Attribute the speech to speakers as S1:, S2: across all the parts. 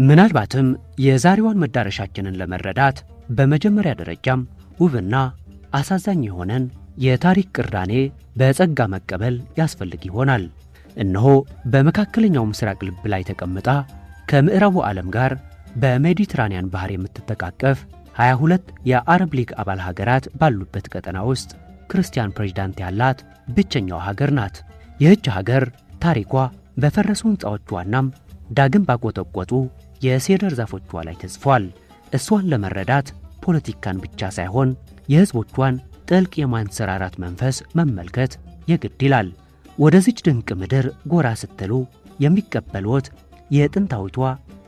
S1: ምናልባትም የዛሬዋን መዳረሻችንን ለመረዳት በመጀመሪያ ደረጃም ውብና አሳዛኝ የሆነን የታሪክ ቅራኔ በጸጋ መቀበል ያስፈልግ ይሆናል። እነሆ በመካከለኛው ምስራቅ ልብ ላይ ተቀምጣ ከምዕራቡ ዓለም ጋር በሜዲትራኒያን ባህር የምትተቃቀፍ 22 የአረብ ሊግ አባል ሀገራት ባሉበት ቀጠና ውስጥ ክርስቲያን ፕሬዝዳንት ያላት ብቸኛዋ ሀገር ናት። ይህች ሀገር ታሪኳ በፈረሱ ሕንፃዎቿናም ዳግም ባቆጠቆጡ የሴደር ዛፎቿ ላይ ተጽፏል። እሷን ለመረዳት ፖለቲካን ብቻ ሳይሆን የሕዝቦቿን ጥልቅ የማንሰራራት መንፈስ መመልከት የግድ ይላል። ወደዚች ድንቅ ምድር ጎራ ስትሉ የሚቀበሉት የጥንታዊቷ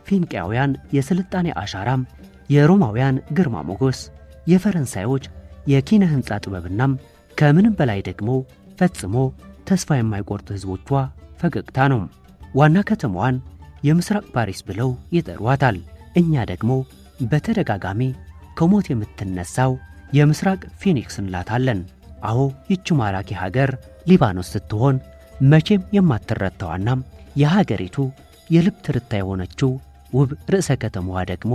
S1: ፊንቄያውያን የስልጣኔ አሻራም፣ የሮማውያን ግርማ ሞገስ፣ የፈረንሳዮች የኪነ ሕንፃ ጥበብናም ከምንም በላይ ደግሞ ፈጽሞ ተስፋ የማይቆርጥ ሕዝቦቿ ፈገግታ ነው። ዋና ከተማዋን የምስራቅ ፓሪስ ብለው ይጠሯታል። እኛ ደግሞ በተደጋጋሚ ከሞት የምትነሳው የምስራቅ ፊኒክስ እንላታለን። አዎ ይህች ማራኪ ሀገር ሊባኖስ ስትሆን መቼም የማትረታዋናም የሀገሪቱ የልብ ትርታ የሆነችው ውብ ርዕሰ ከተማዋ ደግሞ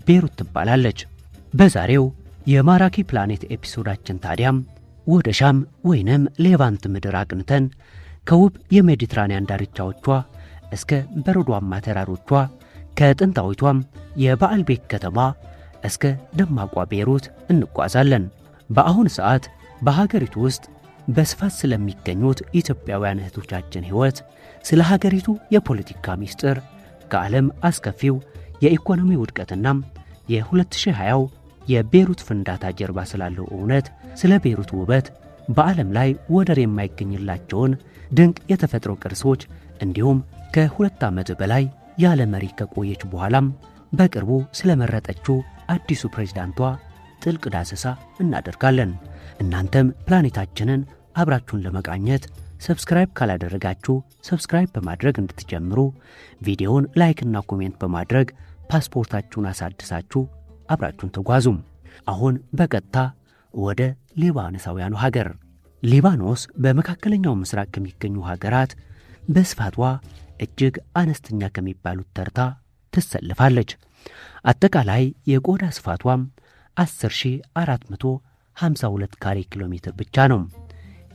S1: ቤሩት ትባላለች። በዛሬው የማራኪ ፕላኔት ኤፒሶዳችን ታዲያም ወደ ሻም ወይንም ሌቫንት ምድር አቅንተን ከውብ የሜዲትራኒያን ዳርቻዎቿ እስከ በረዷማ ተራሮቿ ከጥንታዊቷም የባዕልቤክ ከተማ እስከ ደማቋ ቤሩት እንጓዛለን። በአሁን ሰዓት በሀገሪቱ ውስጥ በስፋት ስለሚገኙት ኢትዮጵያውያን እህቶቻችን ሕይወት፣ ስለ ሀገሪቱ የፖለቲካ ሚስጥር፣ ከዓለም አስከፊው የኢኮኖሚ ውድቀትናም የ2020 የቤሩት ፍንዳታ ጀርባ ስላለው እውነት፣ ስለ ቤሩት ውበት፣ በዓለም ላይ ወደር የማይገኝላቸውን ድንቅ የተፈጥሮ ቅርሶች እንዲሁም ከ2 ዓመት በላይ ያለ መሪ ከቆየች በኋላም በቅርቡ ስለመረጠችው አዲሱ ፕሬዝዳንቷ ጥልቅ ዳሰሳ እናደርጋለን። እናንተም ፕላኔታችንን አብራችሁን ለመቃኘት ሰብስክራይብ ካላደረጋችሁ ሰብስክራይብ በማድረግ እንድትጀምሩ፣ ቪዲዮውን ላይክና ኮሜንት በማድረግ ፓስፖርታችሁን አሳድሳችሁ አብራችሁን ተጓዙም። አሁን በቀጥታ ወደ ሊባኖሳውያኑ ሀገር። ሊባኖስ በመካከለኛው ምስራቅ ከሚገኙ ሀገራት በስፋቷ እጅግ አነስተኛ ከሚባሉት ተርታ ትሰልፋለች። አጠቃላይ የቆዳ ስፋቷም 10452 ካሬ ኪሎ ሜትር ብቻ ነው።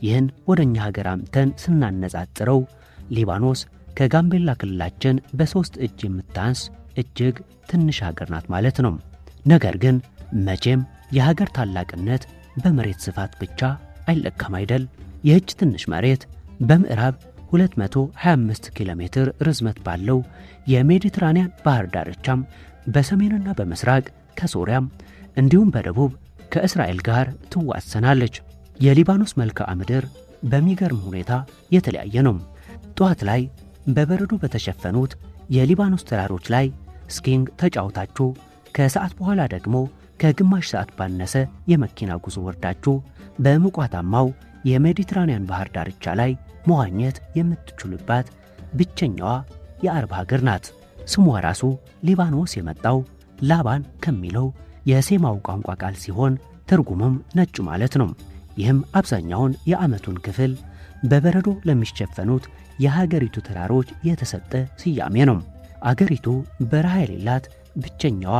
S1: ይህን ወደኛ ሀገር አምተን ስናነጻጽረው ሊባኖስ ከጋምቤላ ክልላችን በ3 እጅ የምታንስ እጅግ ትንሽ ሀገር ናት ማለት ነው። ነገር ግን መቼም የሀገር ታላቅነት በመሬት ስፋት ብቻ አይለካም አይደል? ይህች ትንሽ መሬት በምዕራብ 225 ኪሎ ሜትር ርዝመት ባለው የሜዲትራኒያን ባህር ዳርቻም በሰሜንና በምስራቅ ከሶሪያም እንዲሁም በደቡብ ከእስራኤል ጋር ትዋሰናለች። የሊባኖስ መልክዓ ምድር በሚገርም ሁኔታ የተለያየ ነው። ጠዋት ላይ በበረዶ በተሸፈኑት የሊባኖስ ተራሮች ላይ ስኪንግ ተጫውታችሁ ከሰዓት በኋላ ደግሞ ከግማሽ ሰዓት ባነሰ የመኪና ጉዞ ወርዳችሁ በሙቀታማው የሜዲትራኒያን ባህር ዳርቻ ላይ መዋኘት የምትችሉባት ብቸኛዋ የአረብ ሀገር ናት። ስሟ ራሱ ሊባኖስ የመጣው ላባን ከሚለው የሴማው ቋንቋ ቃል ሲሆን ትርጉሙም ነጭ ማለት ነው። ይህም አብዛኛውን የዓመቱን ክፍል በበረዶ ለሚሸፈኑት የሀገሪቱ ተራሮች የተሰጠ ስያሜ ነው። አገሪቱ በረሃ የሌላት ብቸኛዋ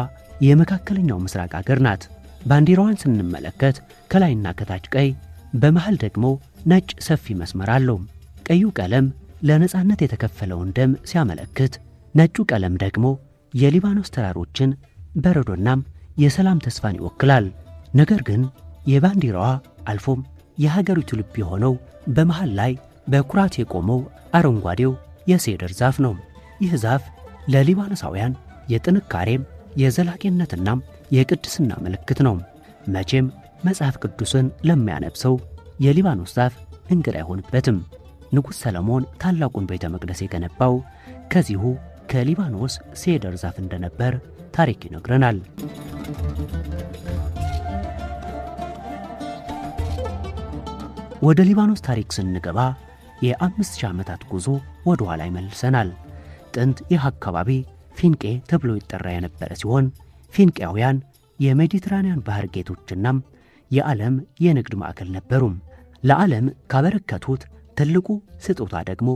S1: የመካከለኛው ምስራቅ አገር ናት። ባንዲራዋን ስንመለከት ከላይና ከታች ቀይ፣ በመሃል ደግሞ ነጭ ሰፊ መስመር አለው። ቀዩ ቀለም ለነጻነት የተከፈለውን ደም ሲያመለክት፣ ነጩ ቀለም ደግሞ የሊባኖስ ተራሮችን በረዶናም የሰላም ተስፋን ይወክላል። ነገር ግን የባንዲራዋ አልፎም የሀገሪቱ ልብ የሆነው በመሃል ላይ በኩራት የቆመው አረንጓዴው የሴደር ዛፍ ነው። ይህ ዛፍ ለሊባኖሳውያን የጥንካሬም የዘላቂነትናም የቅድስና ምልክት ነው። መቼም መጽሐፍ ቅዱስን ለሚያነብሰው የሊባኖስ ዛፍ እንግዳ አይሆንበትም። ንጉሥ ሰለሞን ታላቁን ቤተ መቅደስ የገነባው ከዚሁ ከሊባኖስ ሴደር ዛፍ እንደነበር ታሪክ ይነግረናል። ወደ ሊባኖስ ታሪክ ስንገባ የ5000 ዓመታት ጉዞ ወደ ኋላ ይመልሰናል። ጥንት ይህ አካባቢ ፊንቄ ተብሎ ይጠራ የነበረ ሲሆን ፊንቄያውያን የሜዲትራኒያን ባህር ጌቶችናም የዓለም የንግድ ማዕከል ነበሩ። ለዓለም ካበረከቱት ትልቁ ስጦታ ደግሞ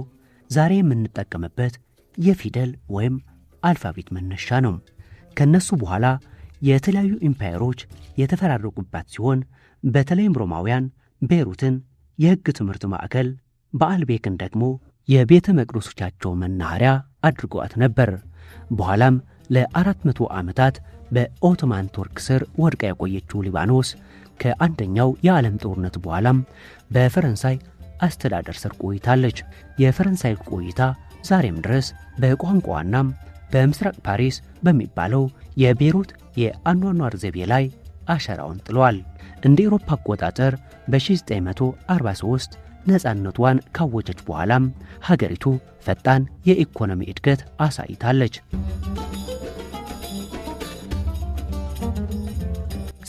S1: ዛሬ የምንጠቀምበት የፊደል ወይም አልፋቤት መነሻ ነው። ከነሱ በኋላ የተለያዩ ኢምፓየሮች የተፈራረቁባት ሲሆን በተለይም ሮማውያን ቤይሩትን የሕግ ትምህርት ማዕከል፣ በአልቤክን ደግሞ የቤተ መቅደሶቻቸው መናኸሪያ አድርገዋት ነበር። በኋላም ለ400 ዓመታት በኦቶማን ቱርክ ስር ወድቃ የቆየችው ሊባኖስ ከአንደኛው የዓለም ጦርነት በኋላም በፈረንሳይ አስተዳደር ስር ቆይታለች። የፈረንሳይ ቆይታ ዛሬም ድረስ በቋንቋዋና በምስራቅ ፓሪስ በሚባለው የቤይሩት የአኗኗር ዘይቤ ላይ አሻራውን ጥሏል። እንደ ኤሮፓ አቆጣጠር በ1943 ነፃነቷን ካወጀች በኋላም ሀገሪቱ ፈጣን የኢኮኖሚ እድገት አሳይታለች።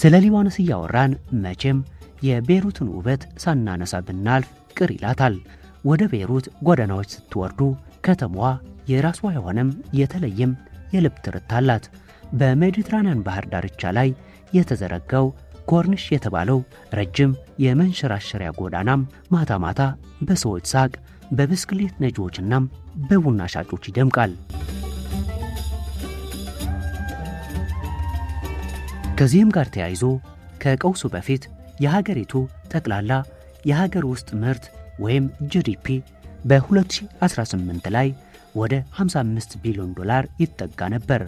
S1: ስለ ሊባኖስ እያወራን መቼም የቤይሩትን ውበት ሳናነሳ ብናልፍ ቅር ይላታል። ወደ ቤይሩት ጎዳናዎች ስትወርዱ ከተማዋ የራሷ የሆነም የተለየም የልብ ትርታ አላት። በሜዲትራንያን ባህር ዳርቻ ላይ የተዘረጋው ኮርኒሽ የተባለው ረጅም የመንሸራሸሪያ ጎዳናም ማታ ማታ በሰዎች ሳቅ፣ በብስክሌት ነጂዎችና በቡና ሻጮች ይደምቃል። ከዚህም ጋር ተያይዞ ከቀውሱ በፊት የሀገሪቱ ጠቅላላ የሀገር ውስጥ ምርት ወይም ጂዲፒ በ2018 ላይ ወደ 55 ቢሊዮን ዶላር ይጠጋ ነበር።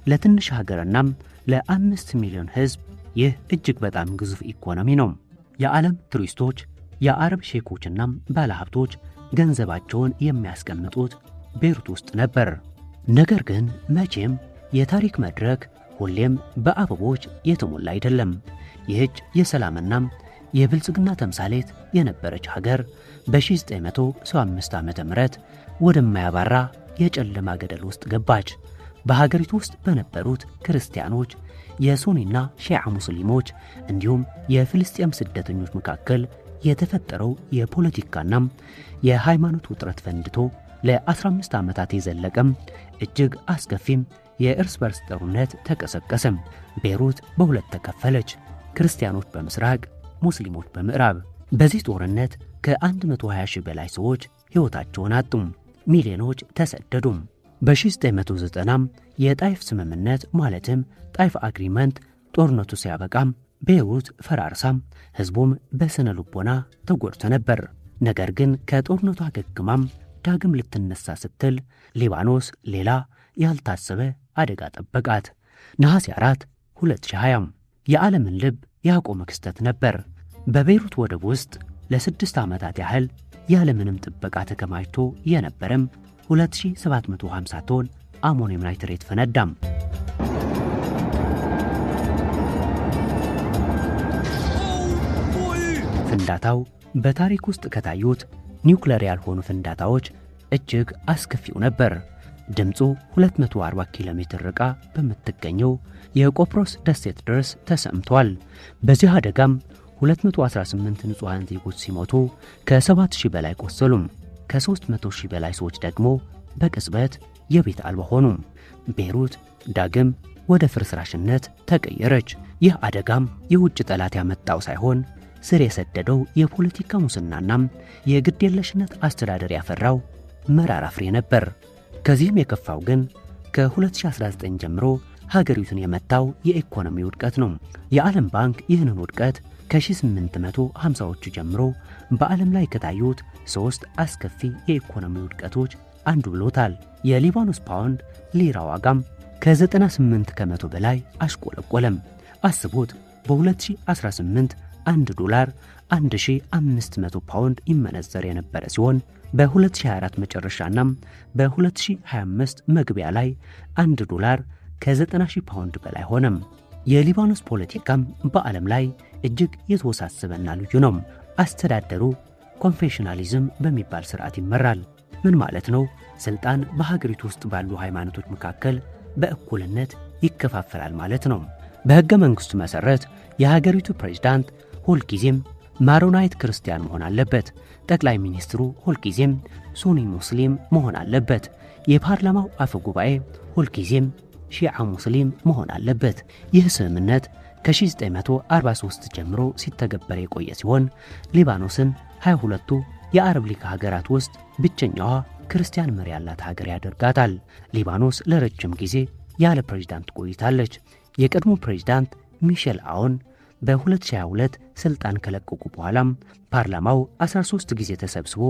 S1: ለትንሽ ሀገርናም ለ5 ሚሊዮን ሕዝብ ይህ እጅግ በጣም ግዙፍ ኢኮኖሚ ነው። የዓለም ቱሪስቶች፣ የአረብ ሼኮችና ባለሀብቶች ገንዘባቸውን የሚያስቀምጡት ቤይሩት ውስጥ ነበር። ነገር ግን መቼም የታሪክ መድረክ ሁሌም በአበቦች የተሞላ አይደለም። ይህች የሰላምና የብልጽግና ተምሳሌት የነበረች ሀገር በ1975 ዓመተ ምህረት ወደማያባራ የጨለማ ገደል ውስጥ ገባች። በሀገሪቱ ውስጥ በነበሩት ክርስቲያኖች፣ የሱኒና ሺዓ ሙስሊሞች እንዲሁም የፍልስጤም ስደተኞች መካከል የተፈጠረው የፖለቲካና የሃይማኖት ውጥረት ፈንድቶ ለ15 ዓመታት የዘለቀም እጅግ አስከፊም የእርስ በርስ ጦርነት ተቀሰቀሰም። ቤይሩት በሁለት ተከፈለች፣ ክርስቲያኖች በምስራቅ፣ ሙስሊሞች በምዕራብ። በዚህ ጦርነት ከ120 ሺህ በላይ ሰዎች ሕይወታቸውን አጡም፣ ሚሊዮኖች ተሰደዱም። በ1990 የጣይፍ ስምምነት ማለትም ጣይፍ አግሪመንት ጦርነቱ ሲያበቃም ቤይሩት ፈራርሳም፣ ሕዝቡም በስነ ልቦና ተጎድቶ ነበር። ነገር ግን ከጦርነቱ አገግማም ዳግም ልትነሳ ስትል ሊባኖስ ሌላ ያልታሰበ አደጋ ጠበቃት። ነሐሴ 4 2020 የዓለምን ልብ ያቆመ ክስተት ነበር። በቤይሩት ወደብ ውስጥ ለ6 ዓመታት ያህል ያለምንም ጥበቃ ተከማችቶ የነበረም 2750 ቶን አሞኒየም ናይትሬት ፈነዳም። ፍንዳታው በታሪክ ውስጥ ከታዩት ኒውክሌር ያልሆኑ ፍንዳታዎች እጅግ አስከፊው ነበር። ድምፁ 240 ኪሎ ሜትር ርቃ በምትገኘው የቆጵሮስ ደሴት ድረስ ተሰምቷል። በዚህ አደጋም 218 ንጹሃን ዜጎች ሲሞቱ ከ7000 በላይ ቆሰሉም። ከ300,000 በላይ ሰዎች ደግሞ በቅጽበት የቤት አልባ ሆኑ። ቤይሩት ዳግም ወደ ፍርስራሽነት ተቀየረች። ይህ አደጋም የውጭ ጠላት ያመጣው ሳይሆን ስር የሰደደው የፖለቲካ ሙስናና የግዴለሽነት አስተዳደር ያፈራው መራራ ፍሬ ነበር። ከዚህም የከፋው ግን ከ2019 ጀምሮ ሀገሪቱን የመታው የኢኮኖሚ ውድቀት ነው። የዓለም ባንክ ይህንን ውድቀት ከ1850ዎቹ ጀምሮ በዓለም ላይ ከታዩት 3 አስከፊ የኢኮኖሚ ውድቀቶች አንዱ ብሎታል። የሊባኖስ ፓውንድ ሊራ ዋጋም ከ98 ከመቶ በላይ አሽቆለቆለም። አስቡት፣ በ2018 $1 1500 ፓውንድ ይመነዘር የነበረ ሲሆን በ2024 መጨረሻና በ2025 መግቢያ ላይ $1 ከ90,000 ፓውንድ በላይ ሆነም። የሊባኖስ ፖለቲካም በዓለም ላይ እጅግ የተወሳሰበና ልዩ ነው። አስተዳደሩ ኮንፌሽናሊዝም በሚባል ስርዓት ይመራል። ምን ማለት ነው? ስልጣን በሀገሪቱ ውስጥ ባሉ ሃይማኖቶች መካከል በእኩልነት ይከፋፈላል ማለት ነው። በሕገ መንግሥቱ መሠረት የሀገሪቱ ፕሬዝዳንት ሁልጊዜም ማሮናይት ክርስቲያን መሆን አለበት። ጠቅላይ ሚኒስትሩ ሁልጊዜም ሱኒ ሙስሊም መሆን አለበት። የፓርላማው አፈ ጉባኤ ሁልጊዜም ሺዓ ሙስሊም መሆን አለበት። ይህ ስምምነት ከ1943 ጀምሮ ሲተገበር የቆየ ሲሆን ሊባኖስን 22ቱ የአረብ ሊግ ሀገራት ውስጥ ብቸኛዋ ክርስቲያን መሪ ያላት ሀገር ያደርጋታል። ሊባኖስ ለረጅም ጊዜ ያለ ፕሬዝዳንት ቆይታለች። የቀድሞ ፕሬዝዳንት ሚሼል አውን በ2022 ስልጣን ከለቀቁ በኋላም ፓርላማው 13 ጊዜ ተሰብስቦ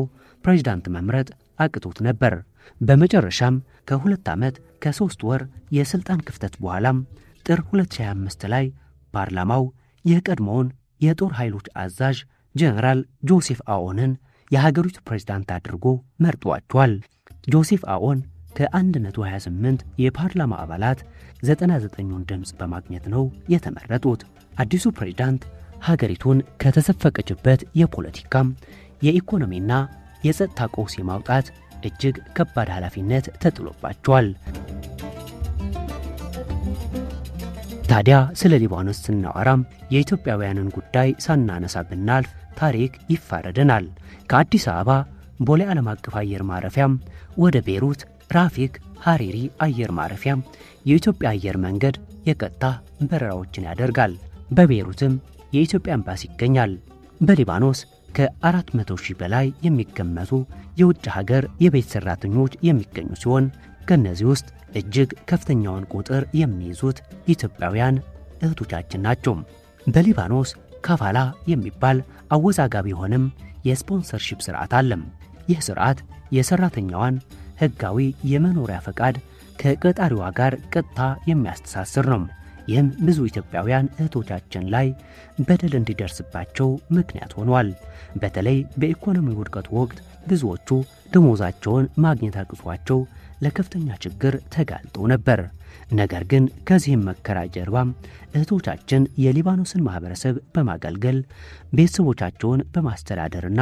S1: ፕሬዝዳንት መምረጥ አቅቶት ነበር። በመጨረሻም ከ2 ዓመት ከ3 ወር የስልጣን ክፍተት በኋላም ጥር 2025 ላይ ፓርላማው የቀድሞውን የጦር ኃይሎች አዛዥ ጀነራል ጆሴፍ አዎንን የሀገሪቱ ፕሬዝዳንት አድርጎ መርጧቸዋል። ጆሴፍ አዎን ከ128 የፓርላማ አባላት 99ን ድምፅ በማግኘት ነው የተመረጡት። አዲሱ ፕሬዝዳንት ሀገሪቱን ከተዘፈቀችበት የፖለቲካም የኢኮኖሚና የጸጥታ ቀውስ የማውጣት እጅግ ከባድ ኃላፊነት ተጥሎባቸዋል። ታዲያ ስለ ሊባኖስ ስናወራም የኢትዮጵያውያንን ጉዳይ ሳናነሳ ብናልፍ ታሪክ ይፋረደናል። ከአዲስ አበባ ቦሌ ዓለም አቀፍ አየር ማረፊያም ወደ ቤይሩት ራፊክ ሐሪሪ አየር ማረፊያም የኢትዮጵያ አየር መንገድ የቀጥታ በረራዎችን ያደርጋል። በቤይሩትም የኢትዮጵያ ኤምባሲ ይገኛል። በሊባኖስ ከ400 ሺህ በላይ የሚገመቱ የውጭ ሀገር የቤት ሰራተኞች የሚገኙ ሲሆን ከነዚህ ውስጥ እጅግ ከፍተኛውን ቁጥር የሚይዙት ኢትዮጵያውያን እህቶቻችን ናቸው። በሊባኖስ ካፋላ የሚባል አወዛጋቢ የሆነም የስፖንሰርሺፕ ስርዓት አለ። ይህ ስርዓት የሰራተኛዋን ህጋዊ የመኖሪያ ፈቃድ ከቀጣሪዋ ጋር ቀጥታ የሚያስተሳስር ነው። ይህም ብዙ ኢትዮጵያውያን እህቶቻችን ላይ በደል እንዲደርስባቸው ምክንያት ሆኗል። በተለይ በኢኮኖሚ ውድቀት ወቅት ብዙዎቹ ደሞዛቸውን ማግኘት አቅቷቸው ለከፍተኛ ችግር ተጋልጠው ነበር። ነገር ግን ከዚህም መከራ ጀርባም እህቶቻችን የሊባኖስን ማህበረሰብ በማገልገል ቤተሰቦቻቸውን በማስተዳደርና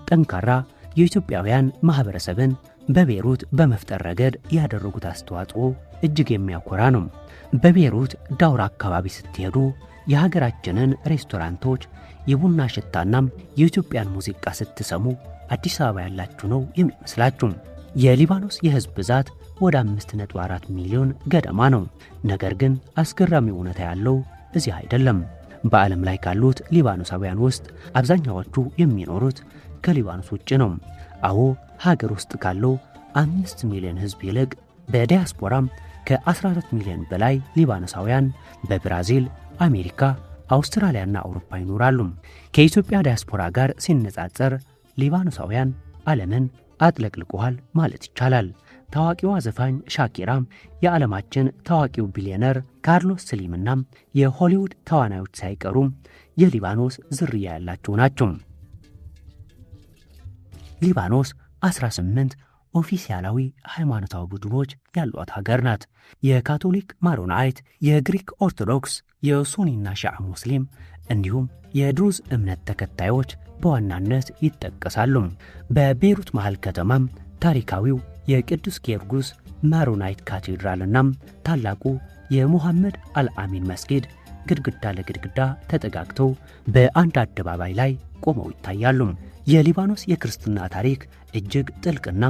S1: ጠንካራ የኢትዮጵያውያን ማህበረሰብን በቤይሩት በመፍጠር ረገድ ያደረጉት አስተዋጽኦ እጅግ የሚያኮራ ነው። በቤይሩት ዳውራ አካባቢ ስትሄዱ የሀገራችንን ሬስቶራንቶች የቡና ሽታናም የኢትዮጵያን ሙዚቃ ስትሰሙ አዲስ አበባ ያላችሁ ነው የሚመስላችሁ። የሊባኖስ የህዝብ ብዛት ወደ 5.4 ሚሊዮን ገደማ ነው። ነገር ግን አስገራሚ እውነታ ያለው እዚህ አይደለም። በዓለም ላይ ካሉት ሊባኖሳውያን ውስጥ አብዛኛዎቹ የሚኖሩት ከሊባኖስ ውጭ ነው። አዎ ሀገር ውስጥ ካለው 5 ሚሊዮን ህዝብ ይልቅ በዲያስፖራም ከ14 ሚሊዮን በላይ ሊባኖሳውያን በብራዚል፣ አሜሪካ፣ አውስትራሊያና አውሮፓ ይኖራሉ። ከኢትዮጵያ ዲያስፖራ ጋር ሲነጻጸር ሊባኖሳውያን ዓለምን አጥለቅልቀዋል ማለት ይቻላል። ታዋቂዋ ዘፋኝ ሻኪራ፣ የዓለማችን ታዋቂው ቢሊዮነር ካርሎስ ስሊምና የሆሊውድ ተዋናዮች ሳይቀሩ የሊባኖስ ዝርያ ያላቸው ናቸው። ሊባኖስ 18 ኦፊሲያላዊ ሃይማኖታዊ ቡድኖች ያሏት ሀገር ናት። የካቶሊክ ማሮናይት፣ የግሪክ ኦርቶዶክስ፣ የሱኒና ሺዓ ሙስሊም እንዲሁም የድሩዝ እምነት ተከታዮች በዋናነት ይጠቀሳሉ። በቤይሩት መሃል ከተማም ታሪካዊው የቅዱስ ጊዮርጊስ ማሮናይት ካቴድራልና ታላቁ የሙሐመድ አልአሚን መስጊድ ግድግዳ ለግድግዳ ተጠጋግተው በአንድ አደባባይ ላይ ቆመው ይታያሉ። የሊባኖስ የክርስትና ታሪክ እጅግ ጥልቅና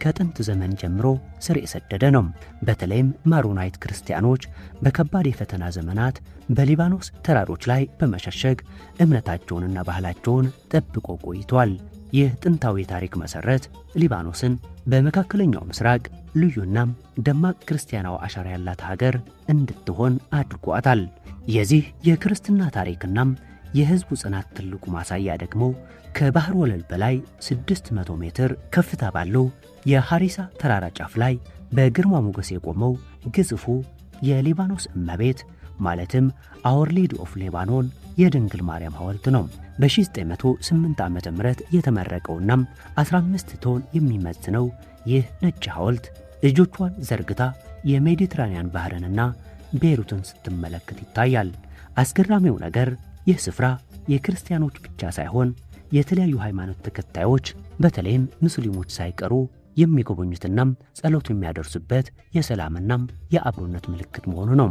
S1: ከጥንት ዘመን ጀምሮ ስር የሰደደ ነው። በተለይም ማሮናይት ክርስቲያኖች በከባድ የፈተና ዘመናት በሊባኖስ ተራሮች ላይ በመሸሸግ እምነታቸውንና ባህላቸውን ጠብቆ ቆይቷል። ይህ ጥንታዊ ታሪክ መሰረት ሊባኖስን በመካከለኛው ምስራቅ ልዩና ደማቅ ክርስቲያናዊ አሻራ ያላት ሀገር እንድትሆን አድርጓታል። የዚህ የክርስትና ታሪክና የህዝቡ ጽናት ትልቁ ማሳያ ደግሞ ከባህር ወለል በላይ 600 ሜትር ከፍታ ባለው የሐሪሳ ተራራ ጫፍ ላይ በግርማ ሞገስ የቆመው ግዙፉ የሊባኖስ እመቤት ማለትም አወር ሌዲ ኦፍ ሌባኖን የድንግል ማርያም ሐውልት ነው። በ1908 ዓመተ ምህረት የተመረቀውና 15 ቶን የሚመዝነው ይህ ነጭ ሐውልት እጆቿን ዘርግታ የሜዲትራኒያን ባህርንና ቤይሩትን ስትመለከት ይታያል። አስገራሚው ነገር ይህ ስፍራ የክርስቲያኖች ብቻ ሳይሆን የተለያዩ ሃይማኖት ተከታዮች በተለይም ሙስሊሞች ሳይቀሩ የሚጎበኙትና ጸሎት የሚያደርሱበት የሰላምና የአብሮነት ምልክት መሆኑ ነው።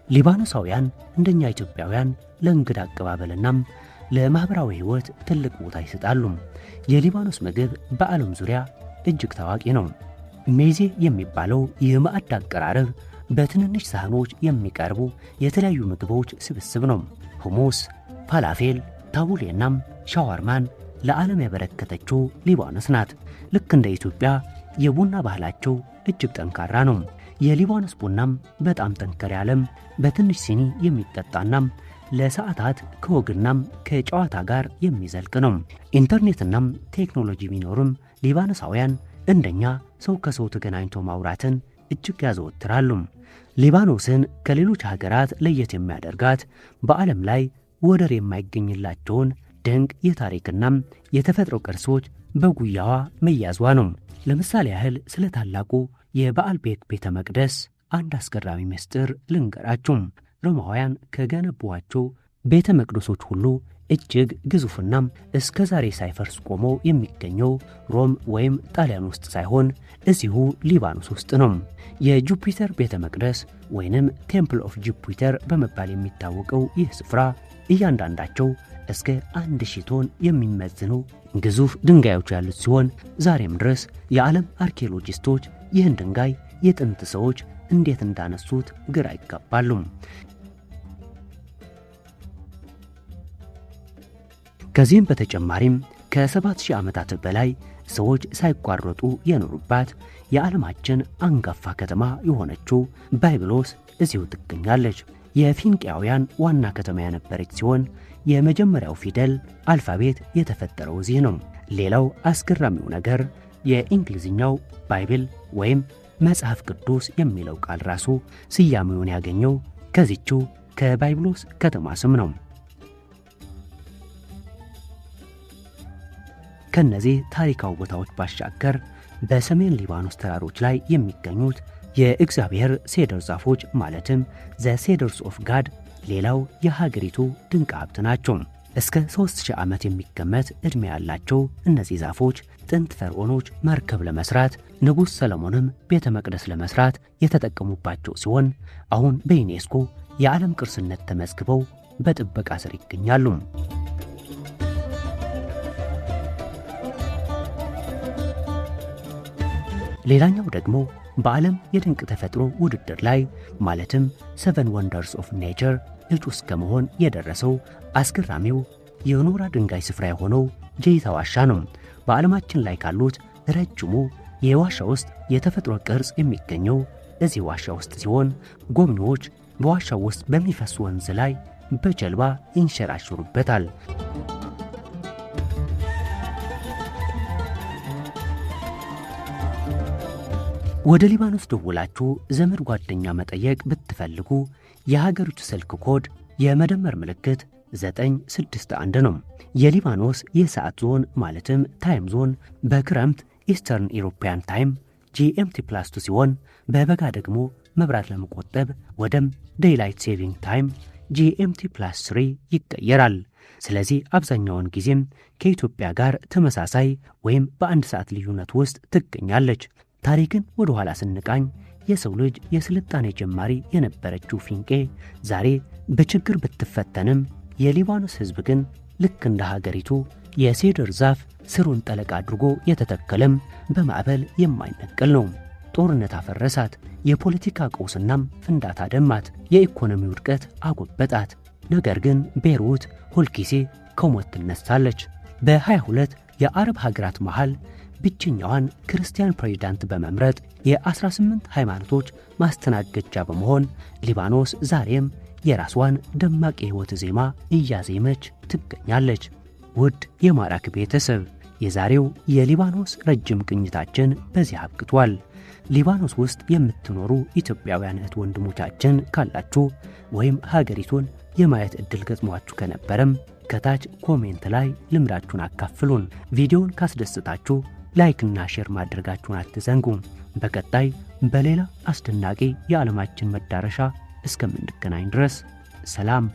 S1: ሊባኖሳውያን እንደኛ ኢትዮጵያውያን ለእንግዳ አቀባበልና ለማህበራዊ ህይወት ትልቅ ቦታ ይሰጣሉ። የሊባኖስ ምግብ በዓለም ዙሪያ እጅግ ታዋቂ ነው። ሜዜ የሚባለው የማዕድ አቀራረብ በትንንሽ ሳህኖች የሚቀርቡ የተለያዩ ምግቦች ስብስብ ነው። ሁሙስ፣ ፋላፌል፣ ታቡሌናም ሻዋርማን ለዓለም ያበረከተችው ሊባኖስ ናት። ልክ እንደ ኢትዮጵያ የቡና ባህላቸው እጅግ ጠንካራ ነው። የሊባኖስ ቡናም በጣም ጠንከር ያለም በትንሽ ሲኒ የሚጠጣናም ለሰዓታት ከወግናም ከጨዋታ ጋር የሚዘልቅ ነው። ኢንተርኔትናም ቴክኖሎጂ ቢኖርም ሊባኖሳውያን እንደኛ ሰው ከሰው ተገናኝቶ ማውራትን እጅግ ያዘወትራሉ። ሊባኖስን ከሌሎች ሀገራት ለየት የሚያደርጋት በዓለም ላይ ወደር የማይገኝላቸውን ድንቅ የታሪክናም የተፈጥሮ ቅርሶች በጉያዋ መያዟ ነው። ለምሳሌ ያህል ስለ ታላቁ የባልቤክ ቤተ መቅደስ አንድ አስገራሚ ምስጢር ልንገራችሁ። ሮማውያን ከገነቧቸው ቤተ መቅደሶች ሁሉ እጅግ ግዙፍናም እስከ ዛሬ ሳይፈርስ ቆሞ የሚገኘው ሮም ወይም ጣሊያን ውስጥ ሳይሆን እዚሁ ሊባኖስ ውስጥ ነው። የጁፒተር ቤተ መቅደስ ወይንም ቴምፕል ኦፍ ጁፒተር በመባል የሚታወቀው ይህ ስፍራ እያንዳንዳቸው እስከ 1000 ቶን የሚመዝኑ ግዙፍ ድንጋዮች ያሉት ሲሆን ዛሬም ድረስ የዓለም አርኪኦሎጂስቶች ይህን ድንጋይ የጥንት ሰዎች እንዴት እንዳነሱት ግራ ይጋባሉ። ከዚህም በተጨማሪም ከ7000 ዓመታት በላይ ሰዎች ሳይቋረጡ የኖሩባት የዓለማችን አንጋፋ ከተማ የሆነችው ባቢሎስ እዚሁ ትገኛለች። የፊንቄያውያን ዋና ከተማ የነበረች ሲሆን የመጀመሪያው ፊደል አልፋቤት የተፈጠረው እዚህ ነው። ሌላው አስገራሚው ነገር የእንግሊዝኛው ባይብል ወይም መጽሐፍ ቅዱስ የሚለው ቃል ራሱ ስያሜውን ያገኘው ከዚችው ከባቢሎስ ከተማ ስም ነው። ከነዚህ ታሪካዊ ቦታዎች ባሻገር በሰሜን ሊባኖስ ተራሮች ላይ የሚገኙት የእግዚአብሔር ሴደር ዛፎች ማለትም ዘ ሴደርስ ኦፍ ጋድ ሌላው የሀገሪቱ ድንቅ ሀብት ናቸው። እስከ 3000 ዓመት የሚገመት ዕድሜ ያላቸው እነዚህ ዛፎች ጥንት ፈርዖኖች መርከብ ለመስራት ንጉሥ ሰለሞንም ቤተ መቅደስ ለመስራት የተጠቀሙባቸው ሲሆን አሁን በዩኔስኮ የዓለም ቅርስነት ተመዝግበው በጥበቃ ስር ይገኛሉ። ሌላኛው ደግሞ በዓለም የድንቅ ተፈጥሮ ውድድር ላይ ማለትም 7 ወንደርስ ኦፍ ኔቸር እጩ እስከ መሆን የደረሰው አስገራሚው የኖራ ድንጋይ ስፍራ የሆነው ጄይታ ዋሻ ነው። በዓለማችን ላይ ካሉት ረጅሙ የዋሻ ውስጥ የተፈጥሮ ቅርጽ የሚገኘው እዚህ ዋሻ ውስጥ ሲሆን ጎብኚዎች በዋሻው ውስጥ በሚፈስ ወንዝ ላይ በጀልባ ይንሸራሸሩበታል። ወደ ሊባኖስ ደውላችሁ ዘመድ ጓደኛ መጠየቅ ብትፈልጉ የሀገሪቱ ስልክ ኮድ የመደመር ምልክት 961 ነው። የሊባኖስ የሰዓት ዞን ማለትም ታይም ዞን በክረምት ኢስተርን ኢሮፒያን ታይም GMT+2 ሲሆን በበጋ ደግሞ መብራት ለመቆጠብ ወደም ዴይላይት ሴቪንግ ታይም GMT+3 ይቀየራል። ስለዚህ አብዛኛውን ጊዜም ከኢትዮጵያ ጋር ተመሳሳይ ወይም በአንድ ሰዓት ልዩነት ውስጥ ትገኛለች። ታሪክን ወደ ኋላ ስንቃኝ የሰው ልጅ የስልጣኔ ጀማሪ የነበረችው ፊንቄ ዛሬ በችግር ብትፈተንም የሊባኖስ ሕዝብ ግን ልክ እንደ ሀገሪቱ የሴደር ዛፍ ስሩን ጠለቅ አድርጎ የተተከለም በማዕበል የማይነቀል ነው። ጦርነት አፈረሳት፣ የፖለቲካ ቀውስናም ፍንዳታ ደማት፣ የኢኮኖሚ ውድቀት አጎበጣት። ነገር ግን ቤይሩት ሁልጊዜ ከሞት ትነሳለች። በ22 የአረብ ሀገራት መሃል ብቸኛዋን ክርስቲያን ፕሬዝዳንት በመምረጥ የ18 ሃይማኖቶች ማስተናገጃ በመሆን ሊባኖስ ዛሬም የራስዋን ደማቅ የሕይወት ዜማ እያዜመች ትገኛለች። ውድ የማራኪ ቤተሰብ የዛሬው የሊባኖስ ረጅም ቅኝታችን በዚህ አብቅቷል። ሊባኖስ ውስጥ የምትኖሩ ኢትዮጵያውያን እህት ወንድሞቻችን ካላችሁ ወይም ሀገሪቱን የማየት ዕድል ገጥሟችሁ ከነበረም ከታች ኮሜንት ላይ ልምዳችሁን አካፍሉን። ቪዲዮውን ካስደስታችሁ ላይክና ሼር ማድረጋችሁን አትዘንጉ። በቀጣይ በሌላ አስደናቂ የዓለማችን መዳረሻ እስከምንገናኝ ድረስ ሰላም።